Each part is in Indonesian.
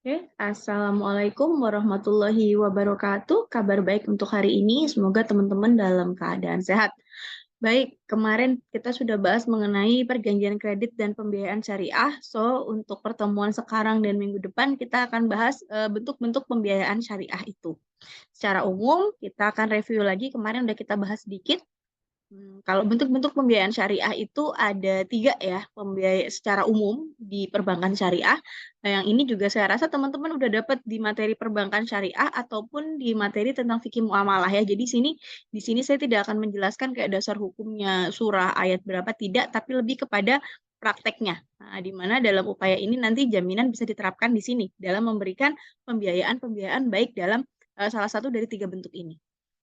Oke, Assalamualaikum warahmatullahi wabarakatuh. Kabar baik untuk hari ini, semoga teman-teman dalam keadaan sehat. Baik, kemarin kita sudah bahas mengenai perjanjian kredit dan pembiayaan syariah. So, untuk pertemuan sekarang dan minggu depan kita akan bahas bentuk-bentuk pembiayaan syariah itu. Secara umum, kita akan review lagi, kemarin udah kita bahas sedikit. Kalau bentuk-bentuk pembiayaan syariah itu ada 3 ya, pembiayaan secara umum di perbankan syariah. Nah, yang ini juga saya rasa teman-teman udah dapat di materi perbankan syariah ataupun di materi tentang fikih muamalah ya. Jadi di sini saya tidak akan menjelaskan kayak dasar hukumnya surah ayat berapa tidak, tapi lebih kepada prakteknya. Nah, di mana dalam upaya ini nanti jaminan bisa diterapkan di sini dalam memberikan pembiayaan-pembiayaan baik dalam salah satu dari 3 bentuk ini.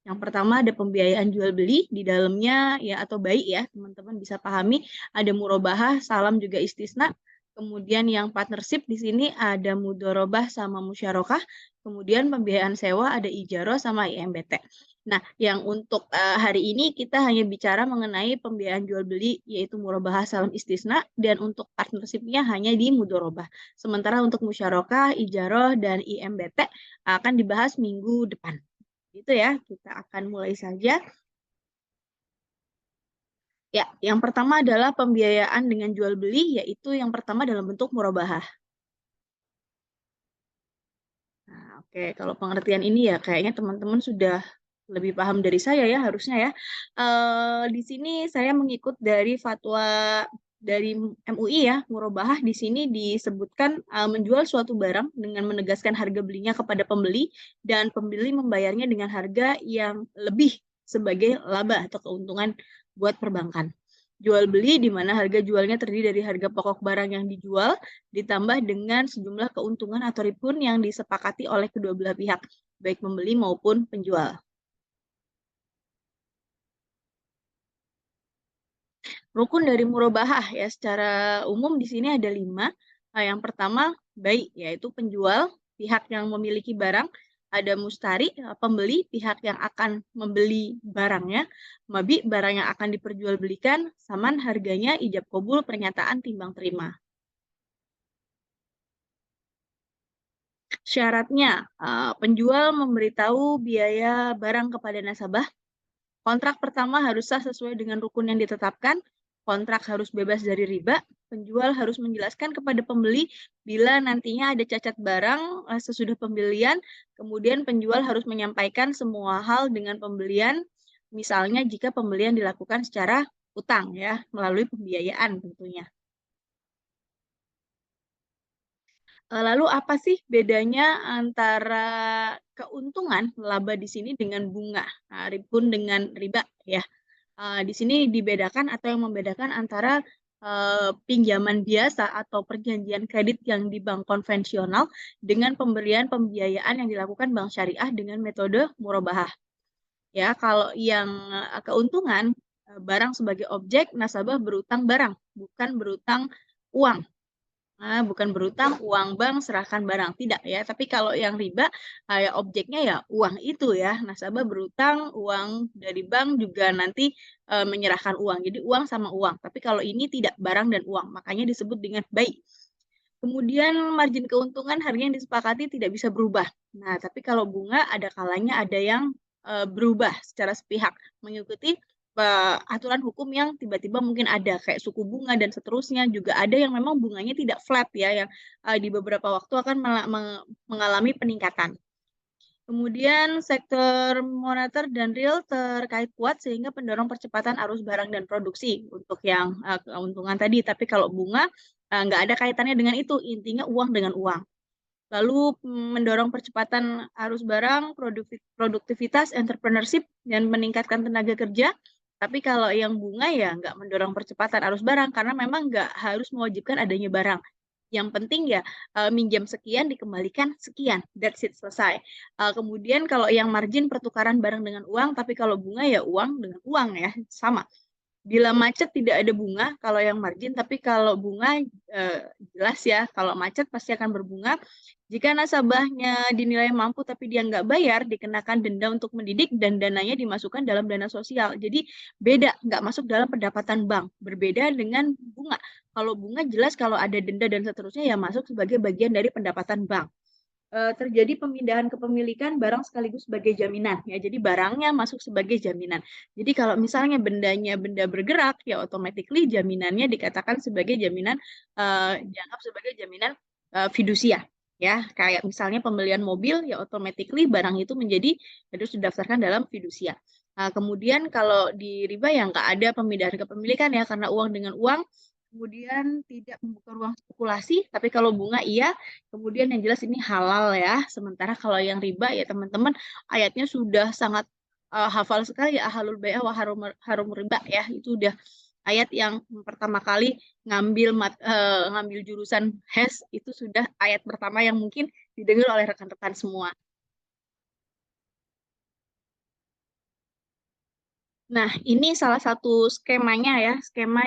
Yang pertama ada pembiayaan jual beli di dalamnya ya atau baik ya teman-teman bisa pahami ada murabahah, salam juga istisna. Kemudian yang partnership di sini ada mudorobah sama musyarakah. Kemudian pembiayaan sewa ada ijaroh sama IMBT. Nah, yang untuk hari ini kita hanya bicara mengenai pembiayaan jual beli yaitu murabahah, salam istisna dan untuk partnershipnya hanya di mudorobah. Sementara untuk musyarakah, ijaroh dan IMBT akan dibahas minggu depan. Itu ya, kita akan mulai saja. Ya, yang pertama adalah pembiayaan dengan jual beli, yaitu yang pertama dalam bentuk murabahah. Nah, oke, kalau pengertian ini ya kayaknya teman-teman sudah lebih paham dari saya ya harusnya ya. Di sini saya mengikut dari fatwa dari MUI ya, murabahah di sini disebutkan menjual suatu barang dengan menegaskan harga belinya kepada pembeli dan pembeli membayarnya dengan harga yang lebih sebagai laba atau keuntungan buat perbankan. Jual beli di mana harga jualnya terdiri dari harga pokok barang yang dijual ditambah dengan sejumlah keuntungan atau ribun yang disepakati oleh kedua belah pihak, baik pembeli maupun penjual. Rukun dari murabahah ya secara umum di sini ada 5. Nah, yang pertama baik yaitu penjual, pihak yang memiliki barang, ada mustari, pembeli, pihak yang akan membeli barangnya, mabi, barang yang akan diperjualbelikan, saman harganya, ijab kabul, pernyataan timbang terima. Syaratnya, penjual memberitahu biaya barang kepada nasabah. Kontrak pertama harus sah sesuai dengan rukun yang ditetapkan. Kontrak harus bebas dari riba. Penjual harus menjelaskan kepada pembeli bila nantinya ada cacat barang sesudah pembelian. Kemudian penjual harus menyampaikan semua hal dengan pembelian. Misalnya jika pembelian dilakukan secara utang ya, melalui pembiayaan tentunya. Lalu apa sih bedanya antara keuntungan laba di sini dengan bunga, ribun dengan riba ya? Di sini dibedakan atau yang membedakan antara pinjaman biasa atau perjanjian kredit yang di bank konvensional dengan pemberian pembiayaan yang dilakukan bank syariah dengan metode murabahah. Ya, kalau yang keuntungan barang sebagai objek, nasabah berutang barang, bukan berutang uang. Bukan berutang, uang bank, serahkan barang. Tidak ya, tapi kalau yang riba, kayak objeknya ya uang itu ya. Nasabah berutang, uang dari bank juga nanti menyerahkan uang. Jadi uang sama uang. Tapi kalau ini tidak barang dan uang, makanya disebut dengan baik. Kemudian margin keuntungan harga yang disepakati tidak bisa berubah. Nah, tapi kalau bunga ada kalanya ada yang berubah secara sepihak mengikuti aturan hukum yang tiba-tiba mungkin ada kayak suku bunga dan seterusnya juga ada yang memang bunganya tidak flat ya yang di beberapa waktu akan mengalami peningkatan. Kemudian sektor moneter dan real terkait kuat sehingga pendorong percepatan arus barang dan produksi untuk yang keuntungan tadi. Tapi kalau bunga nggak ada kaitannya dengan itu, intinya uang dengan uang. Lalu mendorong percepatan arus barang, produktivitas, entrepreneurship, dan meningkatkan tenaga kerja. Tapi kalau yang bunga ya nggak mendorong percepatan arus barang karena memang nggak harus mewajibkan adanya barang. Yang penting ya minjam sekian dikembalikan sekian, that's it selesai. Kemudian kalau yang margin pertukaran barang dengan uang, tapi kalau bunga ya uang dengan uang ya sama. Bila macet tidak ada bunga kalau yang margin, tapi kalau bunga jelas ya, kalau macet pasti akan berbunga. Jika nasabahnya dinilai mampu tapi dia nggak bayar, dikenakan denda untuk mendidik dan dananya dimasukkan dalam dana sosial. Jadi beda, nggak masuk dalam pendapatan bank. Berbeda dengan bunga. Kalau bunga jelas kalau ada denda dan seterusnya ya masuk sebagai bagian dari pendapatan bank. terjadi pemindahan kepemilikan barang sekaligus sebagai jaminan ya. Jadi barangnya masuk sebagai jaminan. Jadi kalau misalnya bendanya benda bergerak ya automatically jaminannya dikatakan sebagai jaminan dianggap sebagai jaminan fidusia ya. Kayak misalnya pembelian mobil ya automatically barang itu menjadi harus didaftarkan dalam fidusia. Nah, kemudian kalau di riba yang nggak ada pemindahan kepemilikan ya karena uang dengan uang, kemudian tidak membuka ruang spekulasi, tapi kalau bunga iya, kemudian yang jelas ini halal ya. Sementara kalau yang riba ya teman-teman ayatnya sudah sangat hafal sekali ya ahlul bai'ah wa harum riba ya. Itu udah ayat yang pertama kali ngambil jurusan HES itu sudah ayat pertama yang mungkin didengar oleh rekan-rekan semua. Nah, ini salah satu skemanya ya, skema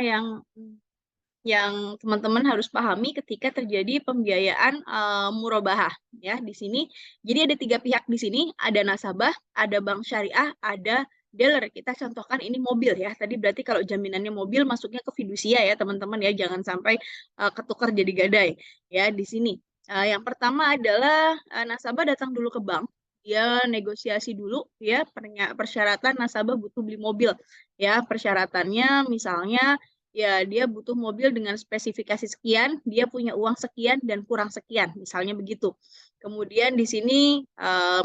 yang teman-teman harus pahami ketika terjadi pembiayaan murabahah ya di sini. Jadi ada tiga pihak di sini, ada nasabah, ada bank syariah, ada dealer. Kita contohkan ini mobil ya. Tadi berarti kalau jaminannya mobil masuknya ke fidusia ya teman-teman ya, jangan sampai ketukar jadi gadai ya di sini. Yang pertama adalah nasabah datang dulu ke bank, dia negosiasi dulu ya persyaratan nasabah butuh beli mobil ya, persyaratannya misalnya ya dia butuh mobil dengan spesifikasi sekian, dia punya uang sekian dan kurang sekian, misalnya begitu. Kemudian di sini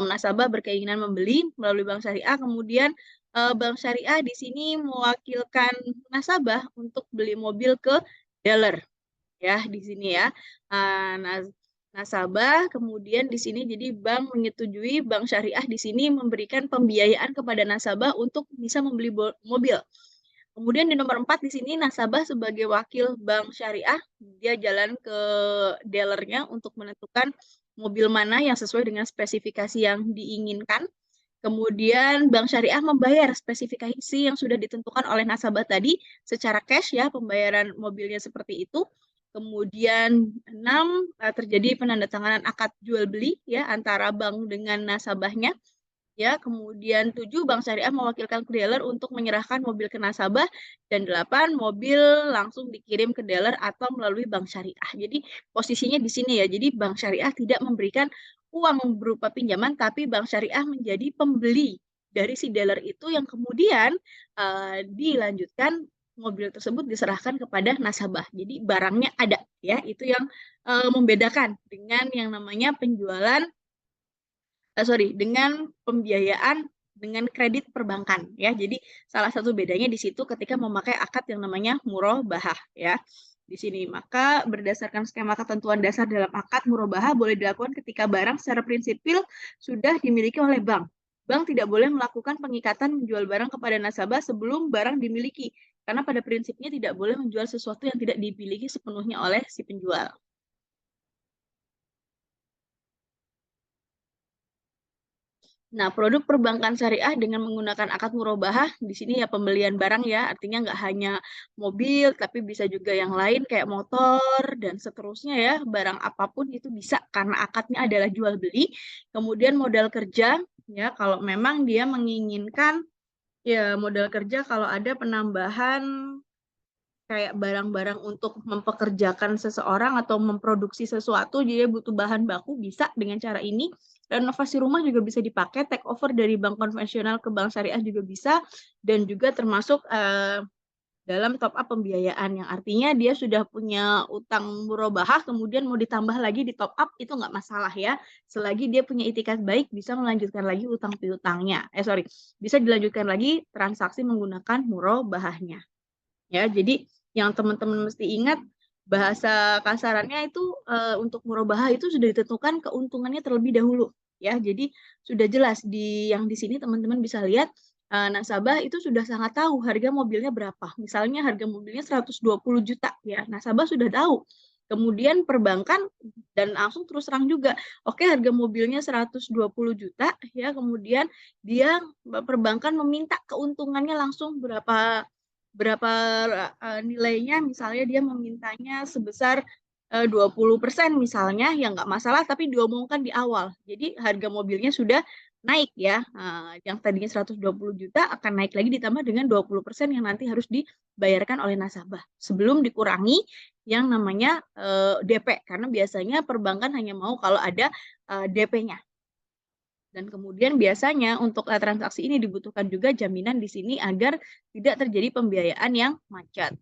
nasabah berkeinginan membeli melalui bank syariah, kemudian bank syariah di sini mewakilkan nasabah untuk beli mobil ke dealer ya di sini ya. Nah, nasabah kemudian di sini jadi bank menyetujui bank syariah di sini memberikan pembiayaan kepada nasabah untuk bisa membeli mobil. Kemudian di nomor 4 di sini nasabah sebagai wakil bank syariah, dia jalan ke dealernya untuk menentukan mobil mana yang sesuai dengan spesifikasi yang diinginkan. Kemudian bank syariah membayar spesifikasi yang sudah ditentukan oleh nasabah tadi secara cash ya, pembayaran mobilnya seperti itu. Kemudian 6 terjadi penandatanganan akad jual beli ya antara bank dengan nasabahnya. Ya, kemudian 7 bank syariah mewakilkan ke dealer untuk menyerahkan mobil ke nasabah dan 8 mobil langsung dikirim ke dealer atau melalui bank syariah. Jadi posisinya di sini ya. Jadi bank syariah tidak memberikan uang berupa pinjaman tapi bank syariah menjadi pembeli dari si dealer itu yang kemudian dilanjutkan mobil tersebut diserahkan kepada nasabah. Jadi barangnya ada ya. Itu yang membedakan dengan yang namanya penjualan dengan pembiayaan dengan kredit perbankan ya. Jadi salah satu bedanya di situ ketika memakai akad yang namanya murabahah ya. Di sini maka berdasarkan skema ketentuan dasar dalam akad murabahah boleh dilakukan ketika barang secara prinsipil sudah dimiliki oleh bank. Bank tidak boleh melakukan pengikatan menjual barang kepada nasabah sebelum barang dimiliki. Karena pada prinsipnya tidak boleh menjual sesuatu yang tidak dimiliki sepenuhnya oleh si penjual. Nah, produk perbankan syariah dengan menggunakan akad murabahah, di sini ya pembelian barang ya, artinya nggak hanya mobil, tapi bisa juga yang lain kayak motor dan seterusnya ya, barang apapun itu bisa karena akadnya adalah jual beli. Kemudian modal kerja, ya kalau memang dia menginginkan ya modal kerja kalau ada penambahan kayak barang-barang untuk mempekerjakan seseorang atau memproduksi sesuatu, jadi butuh bahan baku bisa dengan cara ini. Renovasi rumah juga bisa dipakai, take over dari bank konvensional ke bank syariah juga bisa, dan juga termasuk dalam top up pembiayaan yang artinya dia sudah punya utang murabahah kemudian mau ditambah lagi di top up itu nggak masalah ya, selagi dia punya itikat baik bisa melanjutkan lagi utang piutangnya bisa dilanjutkan lagi transaksi menggunakan murabahahnya. Ya, jadi yang teman-teman mesti ingat bahasa kasarannya itu untuk murabahah itu sudah ditentukan keuntungannya terlebih dahulu ya. Jadi sudah jelas di sini teman-teman bisa lihat nasabah itu sudah sangat tahu harga mobilnya berapa. Misalnya harga mobilnya 120 juta ya. Nasabah sudah tahu. Kemudian perbankan dan langsung terus terang juga. Oke, harga mobilnya 120 juta ya. Kemudian dia perbankan meminta keuntungannya langsung berapa berapa nilainya, misalnya dia memintanya sebesar 20% misalnya, ya nggak masalah, tapi diomongkan di awal. Jadi harga mobilnya sudah naik ya, yang tadinya 120 juta akan naik lagi ditambah dengan 20% yang nanti harus dibayarkan oleh nasabah. Sebelum dikurangi yang namanya DP, karena biasanya perbankan hanya mau kalau ada DP-nya. Dan kemudian biasanya untuk, transaksi ini dibutuhkan juga jaminan di sini agar tidak terjadi pembiayaan yang macet.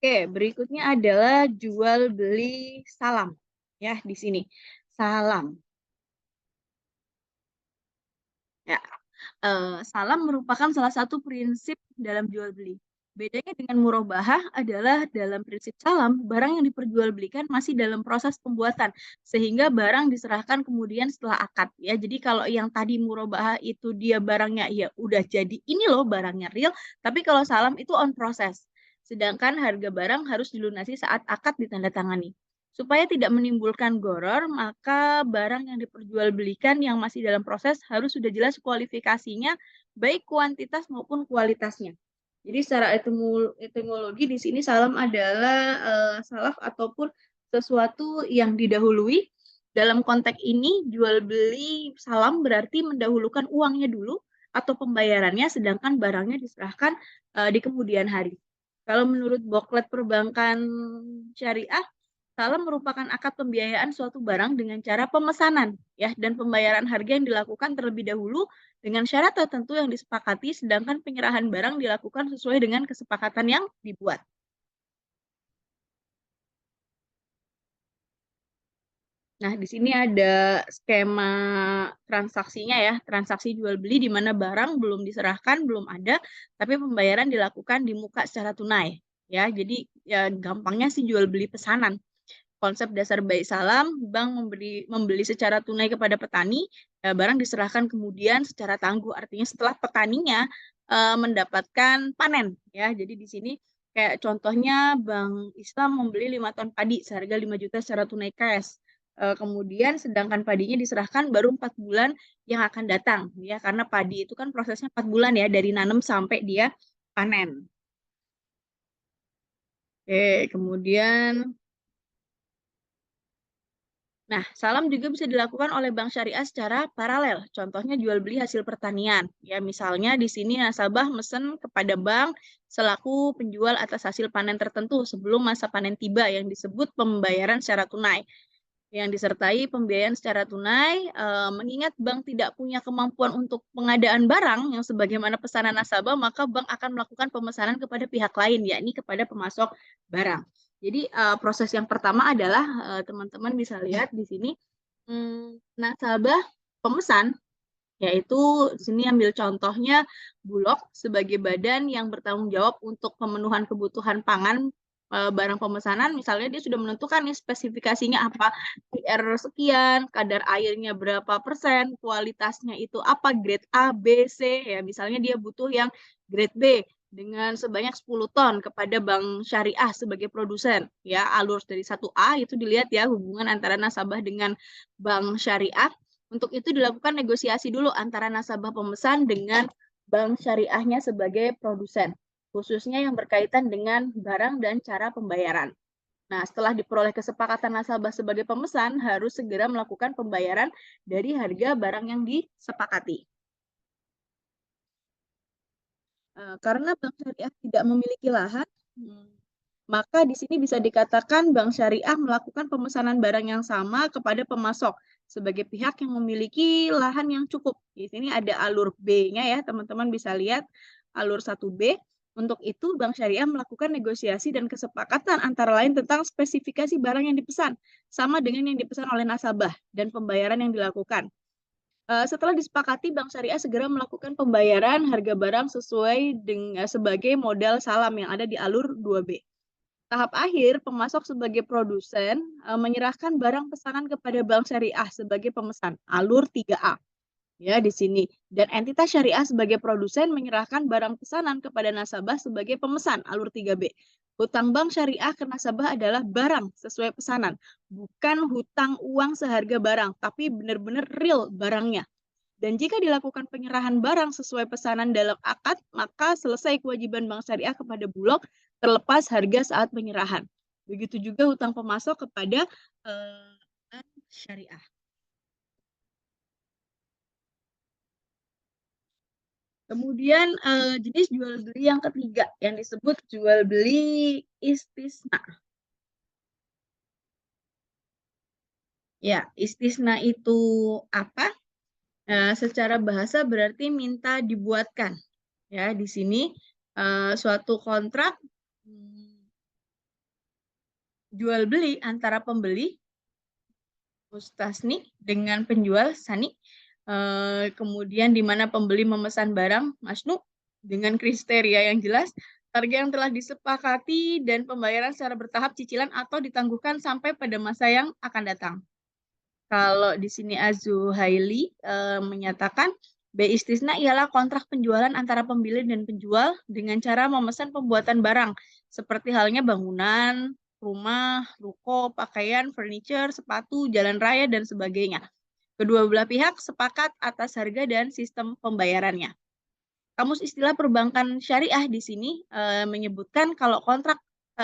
Oke, berikutnya adalah jual beli salam, ya di sini. Salam, ya. Salam merupakan salah satu prinsip dalam jual beli. Bedanya dengan murabahah adalah dalam prinsip salam, barang yang diperjualbelikan masih dalam proses pembuatan, sehingga barang diserahkan kemudian setelah akad ya. Jadi kalau yang tadi murabahah itu dia barangnya ya udah jadi ini loh barangnya real, tapi kalau salam itu on proses. Sedangkan harga barang harus dilunasi saat akad ditandatangani. Supaya tidak menimbulkan goror, maka barang yang diperjualbelikan yang masih dalam proses harus sudah jelas kualifikasinya, baik kuantitas maupun kualitasnya. Jadi secara etimologi di sini salam adalah salaf ataupun sesuatu yang didahului. Dalam konteks ini, jual beli salam berarti mendahulukan uangnya dulu atau pembayarannya, sedangkan barangnya diserahkan di kemudian hari. Kalau menurut Boklet Perbankan Syariah, salam merupakan akad pembiayaan suatu barang dengan cara pemesanan ya dan pembayaran harga yang dilakukan terlebih dahulu dengan syarat tertentu yang disepakati sedangkan penyerahan barang dilakukan sesuai dengan kesepakatan yang dibuat. Nah, di sini ada skema transaksinya ya, transaksi jual beli di mana barang belum diserahkan, belum ada, tapi pembayaran dilakukan di muka secara tunai ya. Jadi ya gampangnya sih jual beli pesanan. Konsep dasar baik salam, bank membeli secara tunai kepada petani, barang diserahkan kemudian secara tangguh. Artinya setelah petaninya mendapatkan panen, ya. Jadi di sini kayak contohnya Bank Islam membeli 5 ton padi seharga 5 juta secara tunai cash. Kemudian sedangkan padinya diserahkan baru 4 bulan yang akan datang, ya. Karena padi itu kan prosesnya 4 bulan ya dari nanam sampai dia panen. Oke, kemudian nah, salam juga bisa dilakukan oleh bank syariah secara paralel. Contohnya jual beli hasil pertanian. Ya, misalnya di sini nasabah mesen kepada bank selaku penjual atas hasil panen tertentu sebelum masa panen tiba yang disebut pembayaran secara tunai. Yang disertai pembiayaan secara tunai, mengingat bank tidak punya kemampuan untuk pengadaan barang yang sebagaimana pesanan nasabah, maka bank akan melakukan pemesanan kepada pihak lain, yakni kepada pemasok barang. Jadi, proses yang pertama adalah, teman-teman bisa lihat di sini, nasabah pemesan, yaitu di sini ambil contohnya Bulog sebagai badan yang bertanggung jawab untuk pemenuhan kebutuhan pangan, barang pemesanan, misalnya dia sudah menentukan nih spesifikasinya apa, PR sekian, kadar airnya berapa persen, kualitasnya itu apa, grade A, B, C, ya misalnya dia butuh yang grade B dengan sebanyak 10 ton kepada bank syariah sebagai produsen, ya alur dari 1A itu dilihat ya hubungan antara nasabah dengan bank syariah. Untuk itu dilakukan negosiasi dulu antara nasabah pemesan dengan bank syariahnya sebagai produsen, khususnya yang berkaitan dengan barang dan cara pembayaran. Nah, setelah diperoleh kesepakatan nasabah sebagai pemesan, harus segera melakukan pembayaran dari harga barang yang disepakati. Karena bank syariah tidak memiliki lahan, maka di sini bisa dikatakan bank syariah melakukan pemesanan barang yang sama kepada pemasok sebagai pihak yang memiliki lahan yang cukup. Di sini ada alur B-nya ya, teman-teman bisa lihat alur 1B. Untuk itu, bank syariah melakukan negosiasi dan kesepakatan antara lain tentang spesifikasi barang yang dipesan, sama dengan yang dipesan oleh nasabah dan pembayaran yang dilakukan. Setelah disepakati, bank syariah segera melakukan pembayaran harga barang sesuai dengan sebagai modal salam yang ada di alur 2B. Tahap akhir, pemasok sebagai produsen menyerahkan barang pesanan kepada bank syariah sebagai pemesan, alur 3A. Ya, di sini. Dan entitas syariah sebagai produsen menyerahkan barang pesanan kepada nasabah sebagai pemesan, alur 3B. Hutang bank syariah ke nasabah adalah barang sesuai pesanan, bukan hutang uang seharga barang, tapi benar-benar real barangnya. Dan jika dilakukan penyerahan barang sesuai pesanan dalam akad, maka selesai kewajiban bank syariah kepada Bulog terlepas harga saat penyerahan. Begitu juga hutang pemasok kepada bank syariah. Kemudian jenis jual beli yang ketiga yang disebut jual beli istisna. Ya, istisna itu apa? Secara bahasa berarti minta dibuatkan. Ya, di sini suatu kontrak jual beli antara pembeli mustasni dengan penjual sani, kemudian di mana pembeli memesan barang masnu dengan kriteria yang jelas, harga yang telah disepakati dan pembayaran secara bertahap cicilan atau ditangguhkan sampai pada masa yang akan datang. Kalau di sini Az-Zuhaili menyatakan istisna ialah kontrak penjualan antara pembeli dan penjual dengan cara memesan pembuatan barang seperti halnya bangunan, rumah, ruko, pakaian, furniture, sepatu, jalan raya, dan sebagainya. Kedua belah pihak sepakat atas harga dan sistem pembayarannya. Kamus istilah perbankan syariah di sini menyebutkan kalau kontrak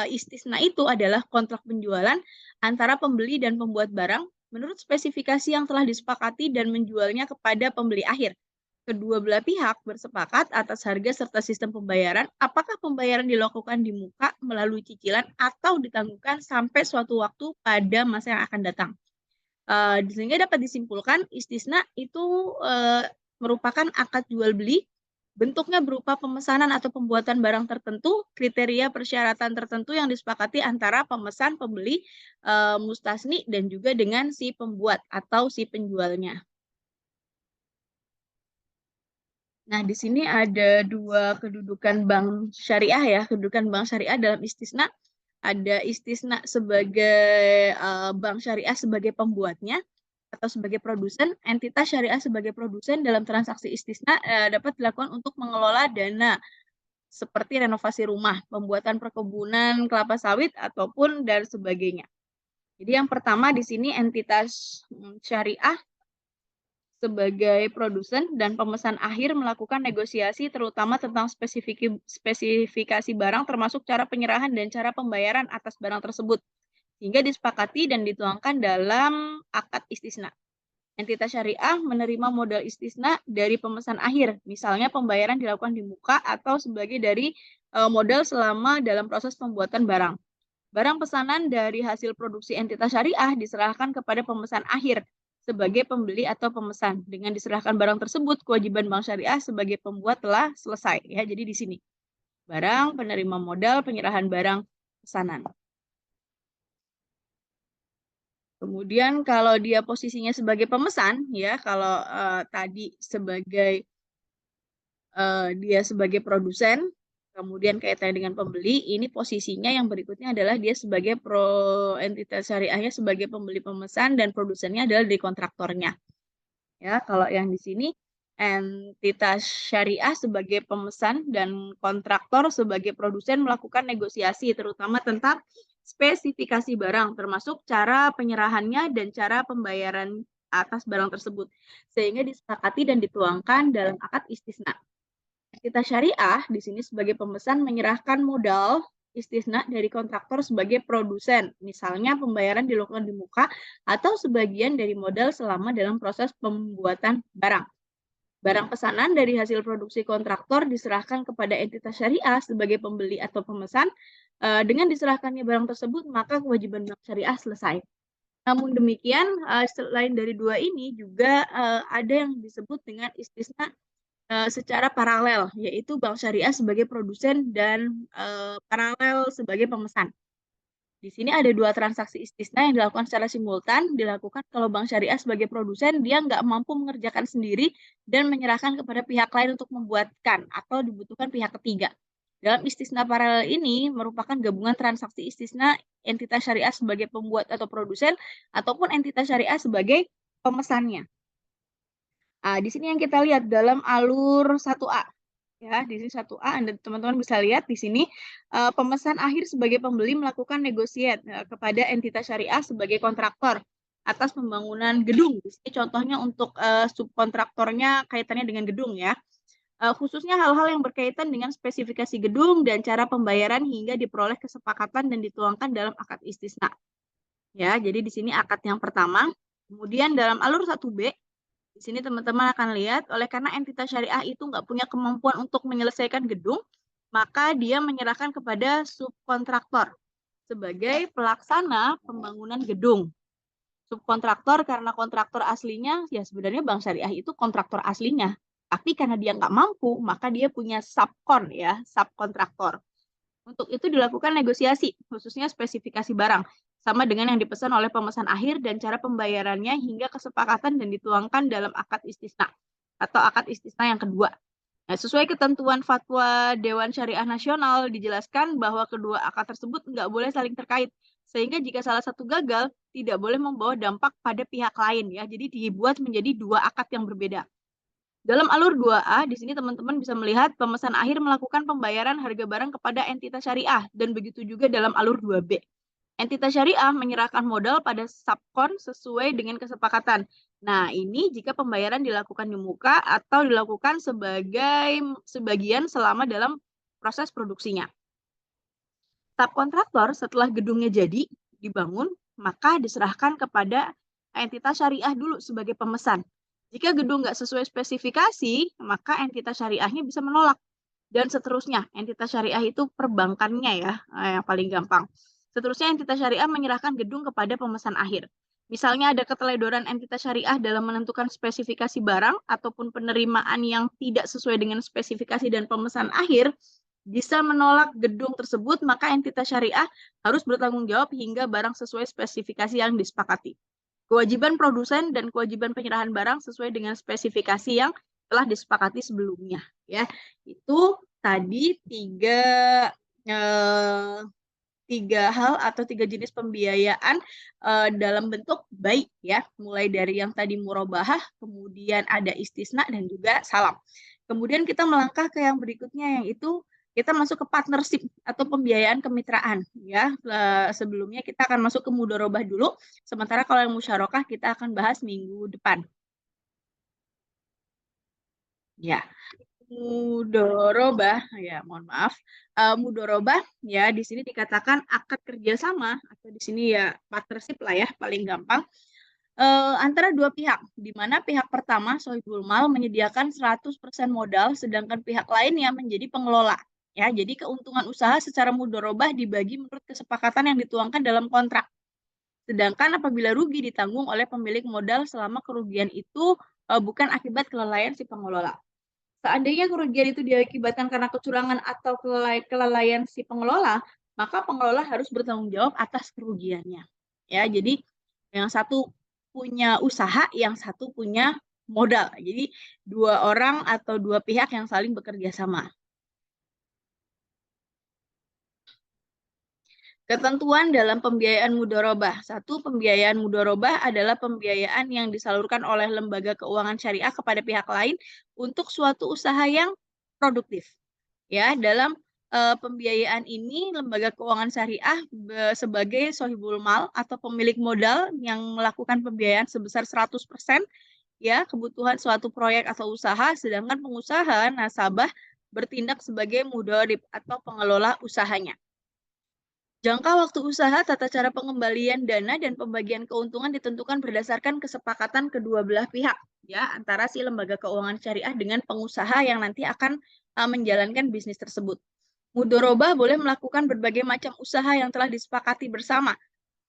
istisna itu adalah kontrak penjualan antara pembeli dan pembuat barang menurut spesifikasi yang telah disepakati dan menjualnya kepada pembeli akhir. Kedua belah pihak bersepakat atas harga serta sistem pembayaran, apakah pembayaran dilakukan di muka melalui cicilan atau ditangguhkan sampai suatu waktu pada masa yang akan datang. Sehingga dapat disimpulkan istisna itu merupakan akad jual beli, bentuknya berupa pemesanan atau pembuatan barang tertentu, kriteria persyaratan tertentu yang disepakati antara pemesan, pembeli, mustasni, dan juga dengan si pembuat atau si penjualnya. Nah, di sini ada dua kedudukan bank syariah ya, kedudukan bank syariah dalam istisna. Ada istisna sebagai bank syariah sebagai pembuatnya atau sebagai produsen, entitas syariah sebagai produsen dalam transaksi istisna dapat dilakukan untuk mengelola dana seperti renovasi rumah, pembuatan perkebunan kelapa sawit ataupun dan sebagainya. Jadi yang pertama di sini entitas syariah sebagai produsen dan pemesan akhir melakukan negosiasi terutama tentang spesifikasi barang termasuk cara penyerahan dan cara pembayaran atas barang tersebut hingga disepakati dan dituangkan dalam akad istisna. Entitas syariah menerima modal istisna dari pemesan akhir, misalnya pembayaran dilakukan di muka atau sebagai dari modal selama dalam proses pembuatan barang. Barang pesanan dari hasil produksi entitas syariah diserahkan kepada pemesan akhir sebagai pembeli atau pemesan. Dengan diserahkan barang tersebut, kewajiban bank syariah sebagai pembuat telah selesai. Ya, jadi di sini barang, penerima modal, penyerahan barang, pesanan. Kemudian kalau dia posisinya sebagai pemesan, ya kalau tadi sebagai dia sebagai produsen, kemudian kaitannya dengan pembeli, ini posisinya yang berikutnya adalah dia sebagai entitas syariahnya sebagai pembeli pemesan dan produsennya adalah di kontraktornya. Ya, kalau yang di sini entitas syariah sebagai pemesan dan kontraktor sebagai produsen melakukan negosiasi terutama tentang spesifikasi barang termasuk cara penyerahannya dan cara pembayaran atas barang tersebut sehingga disepakati dan dituangkan dalam akad istisna. Entitas syariah di sini sebagai pemesan menyerahkan modal istisna dari kontraktor sebagai produsen. Misalnya pembayaran dilakukan di muka atau sebagian dari modal selama dalam proses pembuatan barang. Barang pesanan dari hasil produksi kontraktor diserahkan kepada entitas syariah sebagai pembeli atau pemesan. Dengan diserahkannya barang tersebut, maka kewajiban bank syariah selesai. Namun demikian, selain dari dua ini juga ada yang disebut dengan istisna secara paralel, yaitu bank syariah sebagai produsen dan paralel sebagai pemesan. Di sini ada dua transaksi istisna yang dilakukan secara simultan, dilakukan kalau bank syariah sebagai produsen, dia nggak mampu mengerjakan sendiri dan menyerahkan kepada pihak lain untuk membuatkan atau dibutuhkan pihak ketiga. Dalam istisna paralel ini merupakan gabungan transaksi istisna entitas syariah sebagai pembuat atau produsen ataupun entitas syariah sebagai pemesannya. Di sini yang kita lihat dalam alur 1A. Ya, di sini 1A Anda teman-teman bisa lihat di sini pemesan akhir sebagai pembeli melakukan negosiat kepada entitas syariah sebagai kontraktor atas pembangunan gedung. Di sini contohnya untuk subkontraktornya kaitannya dengan gedung ya. Khususnya hal-hal yang berkaitan dengan spesifikasi gedung dan cara pembayaran hingga diperoleh kesepakatan dan dituangkan dalam akad istisna. Ya, jadi di sini akad yang pertama. Kemudian dalam alur 1B di sini teman-teman akan lihat, oleh karena entitas syariah itu nggak punya kemampuan untuk menyelesaikan gedung, maka dia menyerahkan kepada subkontraktor sebagai pelaksana pembangunan gedung. Subkontraktor karena kontraktor aslinya ya sebenarnya bank syariah itu kontraktor aslinya. Tapi karena dia nggak mampu, maka dia punya subkon ya, subkontraktor. Untuk itu dilakukan negosiasi, khususnya spesifikasi barang, sama dengan yang dipesan oleh pemesan akhir dan cara pembayarannya hingga kesepakatan dan dituangkan dalam akad istisna atau akad istisna yang kedua. Nah, sesuai ketentuan Fatwa Dewan Syariah Nasional, dijelaskan bahwa kedua akad tersebut nggak boleh saling terkait, sehingga jika salah satu gagal, tidak boleh membawa dampak pada pihak lain ya. Jadi dibuat menjadi dua akad yang berbeda. Dalam alur 2A, di sini teman-teman bisa melihat pemesan akhir melakukan pembayaran harga barang kepada entitas syariah, dan begitu juga dalam alur 2B. Entitas syariah menyerahkan modal pada subkon sesuai dengan kesepakatan. Nah, ini jika pembayaran dilakukan di muka atau dilakukan sebagian selama dalam proses produksinya. Subkontraktor setelah gedungnya jadi dibangun, maka diserahkan kepada entitas syariah dulu sebagai pemesan. Jika gedung nggak sesuai spesifikasi, maka entitas syariahnya bisa menolak. Dan seterusnya, entitas syariah itu perbankannya ya, yang paling gampang. Seterusnya, entitas syariah menyerahkan gedung kepada pemesan akhir. Misalnya ada keteledoran entitas syariah dalam menentukan spesifikasi barang ataupun penerimaan yang tidak sesuai dengan spesifikasi dan pemesan akhir, bisa menolak gedung tersebut, maka entitas syariah harus bertanggung jawab hingga barang sesuai spesifikasi yang disepakati. Kewajiban produsen dan kewajiban penyerahan barang sesuai dengan spesifikasi yang telah disepakati sebelumnya. Ya, itu tadi tiga hal atau tiga jenis pembiayaan dalam bentuk baik ya, mulai dari yang tadi murabahah, kemudian ada istisna dan juga salam. Kemudian kita melangkah ke yang berikutnya, yang itu kita masuk ke partnership atau pembiayaan kemitraan ya. Sebelumnya kita akan masuk ke mudharabah dulu, sementara kalau yang musyarakah kita akan bahas minggu depan. Ya, mudharabah ya, mohon maaf. Mudharabah ya di sini dikatakan akad kerjasama atau di sini ya partnership lah ya paling gampang antara dua pihak, di mana pihak pertama sohibul mal menyediakan 100% modal, sedangkan pihak lainnya menjadi pengelola. Ya, jadi keuntungan usaha secara mudharabah dibagi menurut kesepakatan yang dituangkan dalam kontrak. Sedangkan apabila rugi ditanggung oleh pemilik modal selama kerugian itu bukan akibat kelalaian si pengelola. Seandainya kerugian itu diakibatkan karena kecurangan atau kelalaian si pengelola, maka pengelola harus bertanggung jawab atas kerugiannya. Ya, jadi yang satu punya usaha, yang satu punya modal. Jadi dua orang atau dua pihak yang saling bekerja sama. Ketentuan dalam pembiayaan mudharabah. Satu, pembiayaan mudharabah adalah pembiayaan yang disalurkan oleh lembaga keuangan syariah kepada pihak lain untuk suatu usaha yang produktif. Ya, dalam pembiayaan ini lembaga keuangan syariah sebagai sohibul mal atau pemilik modal yang melakukan pembiayaan sebesar 100% ya kebutuhan suatu proyek atau usaha, sedangkan pengusaha nasabah bertindak sebagai mudharib atau pengelola usahanya. Jangka waktu usaha, tata cara pengembalian dana, dan pembagian keuntungan ditentukan berdasarkan kesepakatan kedua belah pihak, ya, antara si lembaga keuangan syariah dengan pengusaha yang nanti akan menjalankan bisnis tersebut. Mudharabah boleh melakukan berbagai macam usaha yang telah disepakati bersama,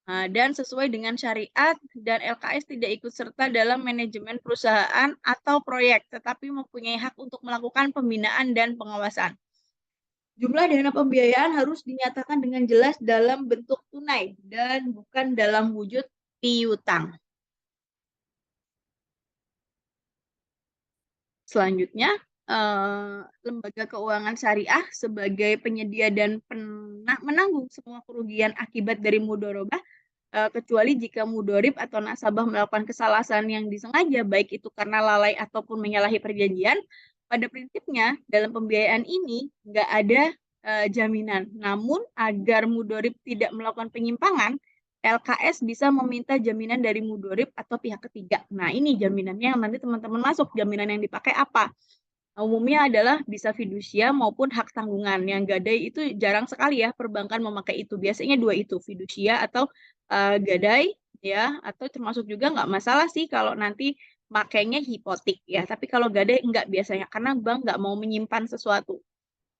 dan sesuai dengan syariat, dan LKS tidak ikut serta dalam manajemen perusahaan atau proyek, tetapi mempunyai hak untuk melakukan pembinaan dan pengawasan. Jumlah dana pembiayaan harus dinyatakan dengan jelas dalam bentuk tunai dan bukan dalam wujud piutang. Selanjutnya, lembaga keuangan syariah sebagai penyedia dan menanggung semua kerugian akibat dari mudharabah, kecuali jika mudharib atau nasabah melakukan kesalahan yang disengaja, baik itu karena lalai ataupun menyalahi perjanjian. Pada prinsipnya, dalam pembiayaan ini nggak ada jaminan. Namun, agar mudharib tidak melakukan penyimpangan, LKS bisa meminta jaminan dari mudharib atau pihak ketiga. Nah, ini jaminannya yang nanti teman-teman masuk. Jaminan yang dipakai apa? Umumnya adalah bisa fidusia maupun hak tanggungan. Yang gadai itu jarang sekali ya perbankan memakai itu. Biasanya dua itu, fidusia atau gadai ya, atau termasuk juga nggak masalah sih kalau nanti makainya hipotek ya. Tapi kalau gadai enggak biasanya karena bank nggak mau menyimpan sesuatu.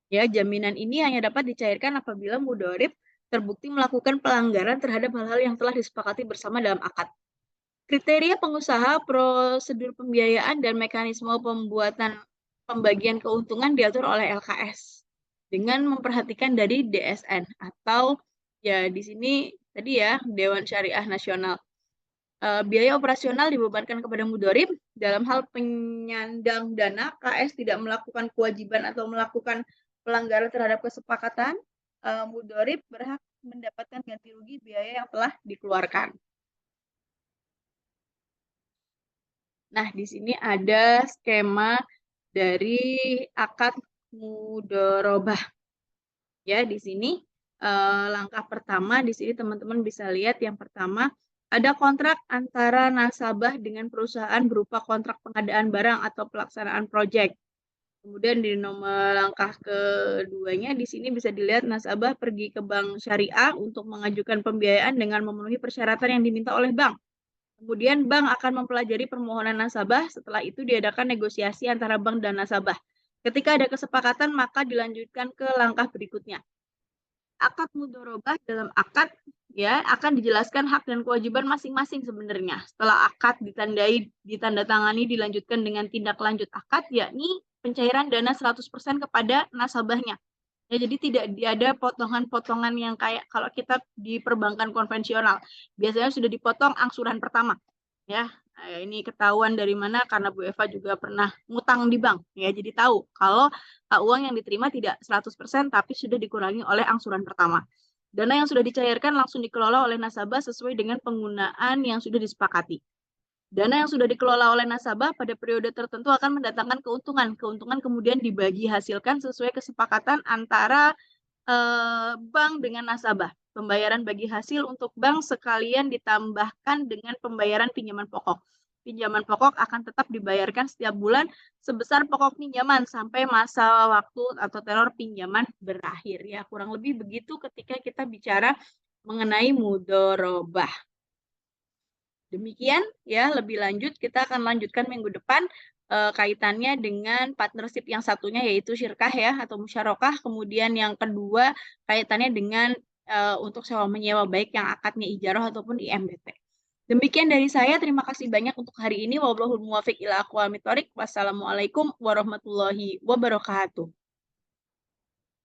Ya, jaminan ini hanya dapat dicairkan apabila mudharib terbukti melakukan pelanggaran terhadap hal-hal yang telah disepakati bersama dalam akad. Kriteria pengusaha, prosedur pembiayaan, dan mekanisme pembagian keuntungan diatur oleh LKS dengan memperhatikan dari DSN atau ya di sini tadi ya Dewan Syariah Nasional. Biaya operasional dibebankan kepada mudorib. Dalam hal penyandang dana, KS tidak melakukan kewajiban atau melakukan pelanggaran terhadap kesepakatan, mudorib berhak mendapatkan ganti rugi biaya yang telah dikeluarkan. Nah, di sini ada skema dari akad mudorobah. Ya, di sini langkah pertama di sini teman-teman bisa lihat yang pertama ada kontrak antara nasabah dengan perusahaan berupa kontrak pengadaan barang atau pelaksanaan proyek. Kemudian di nomor langkah keduanya di sini bisa dilihat nasabah pergi ke bank syariah untuk mengajukan pembiayaan dengan memenuhi persyaratan yang diminta oleh bank. Kemudian bank akan mempelajari permohonan nasabah, setelah itu diadakan negosiasi antara bank dan nasabah. Ketika ada kesepakatan, maka dilanjutkan ke langkah berikutnya. Akad mudorobah, dalam akad ya akan dijelaskan hak dan kewajiban masing-masing sebenarnya. Setelah akad ditandatangani, dilanjutkan dengan tindak lanjut akad, yakni pencairan dana 100% kepada nasabahnya. Ya, jadi tidak ada potongan-potongan yang kayak kalau kita di perbankan konvensional. Biasanya sudah dipotong angsuran pertama. Ya, ini ketahuan dari mana karena Bu Eva juga pernah ngutang di bank. Ya, jadi tahu kalau uang yang diterima tidak 100% tapi sudah dikurangi oleh angsuran pertama. Dana yang sudah dicairkan langsung dikelola oleh nasabah sesuai dengan penggunaan yang sudah disepakati. Dana yang sudah dikelola oleh nasabah pada periode tertentu akan mendatangkan keuntungan. Keuntungan kemudian dibagi hasilkan sesuai kesepakatan antara bank dengan nasabah. Pembayaran bagi hasil untuk bank sekalian ditambahkan dengan pembayaran pinjaman pokok. Pinjaman pokok akan tetap dibayarkan setiap bulan sebesar pokok pinjaman sampai masa waktu atau tenor pinjaman berakhir. Ya, kurang lebih begitu ketika kita bicara mengenai mudorobah. Demikian ya, lebih lanjut kita akan lanjutkan minggu depan kaitannya dengan partnership yang satunya yaitu syirkah ya atau musyarakah. Kemudian yang kedua kaitannya dengan untuk sewa menyewa baik yang akadnya ijarah ataupun IMBT. Demikian dari saya, terima kasih banyak untuk hari ini. Wallahul muwaffiq ila aqwamit thoriq. Wassalamualaikum warahmatullahi wabarakatuh.